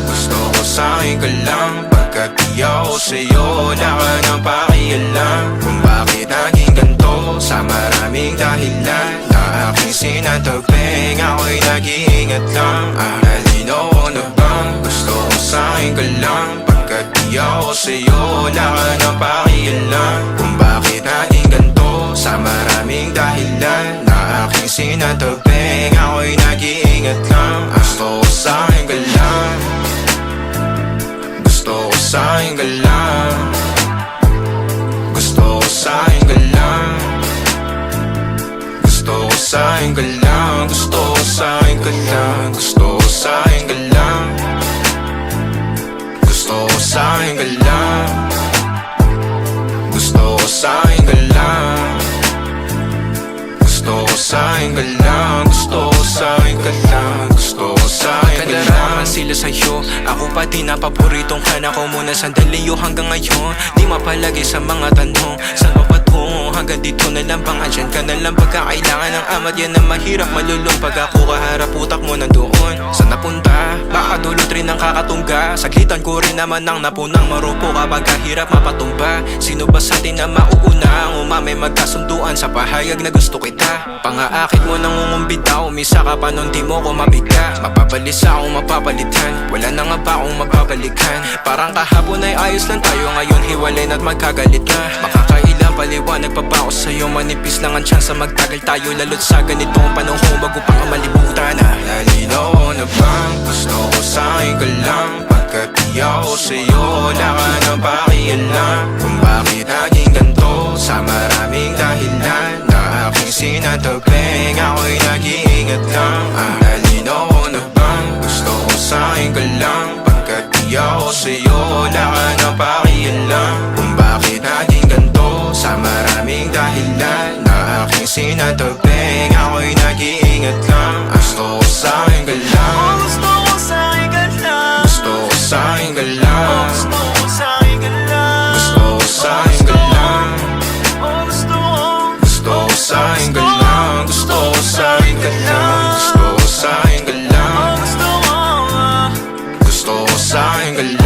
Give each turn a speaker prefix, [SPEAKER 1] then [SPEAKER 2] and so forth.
[SPEAKER 1] Gusto ko sa'kin ka lang, pagkat di ako sa'yo wala ka nang pakialam. Kung bakit naging ganito, sa maraming dahilan na aking sinatagping, ako'y nag-iingat lang. Nalinaw ko na bang gusto ko sa'kin ka lang, pagkat di ako sa'yo wala ka nang pakialam. Kung bakit naging ganito, sa maraming dahilan na aking sinatagping, ako'y nag-iingat lang. Gusto ko sa'kin ka lang, gusto ko sa'kin ka lang, gusto ko sa'kin ka lang, gusto ko sa'kin ka lang, gusto ko sa'kin ka lang, gusto ko sa'kin ka lang, gusto ko sa'kin ka lang, gusto ko sa'kin ka lang, gusto ko sa'kin ka lang, gusto ko sa'kin ka lang, gusto ko sa'kin ka lang.
[SPEAKER 2] Kadalaman sila sa'yo, ako pati na paboritong ka na ko muna sandali yo hanggang ngayon. Di mapalagi sa mga tanong, saan mo patungo? Hanggang dito na lang bang andyan ka na lang pagkakailangan ng amat? Yan ang mahirap malulong pag ako kaharap utak mo nandoon. Saan napunta? Baka dulot rin ang kakatungga. Saglitan ko rin naman ang napunang marupo kapag kahirap mapatumba. Sino ba sa atin na mauuna ang umamay magkasunduan sa pahayag na gusto kita? Pangaakit mo nang umumbita, umisa ka pa nun di mo ko mabiga. Mapabalisa akong mapapalitan, wala na nga ba akong mapapalikan? Parang kahapon ay ayos lang tayo, ngayon hiwalay na't magkagalit na. Makakailang paliwanag pa ba ako sa'yo, manipis lang ang tsansa magtagal tayo, lalo't sa ganitong panahon bago pa ka malibutan na.
[SPEAKER 1] Nalinaw ko na bang gusto ko sa'kin ka lang, pagkat di ako sa'yo wala ka nang pakialam. Kung bakit naging ganito, sa maraming dahilan na aking sinatagping, ako'y nag-iingat lang. Nalinaw ko na bang gusto ko sa'kin ka lang, pagkat di ako sa'yo wala ka nang pakialam. Kung bakit naging ganito, sa maraming dahilan na aking sinatagping, ako'y nag-iingat lang. Gusto ko sa'kin ka lang,
[SPEAKER 2] Gusto ko sa'kin ka lang,
[SPEAKER 1] gusto ko sa'kin ka lang,
[SPEAKER 2] gusto ko sa'kin ka lang,
[SPEAKER 1] gusto ko sa'kin ka lang, gusto ko sa'kin ka lang, gusto ko sa'kin ka lang, gusto ko sa'kin ka lang, gusto ko sa'kin ka lang.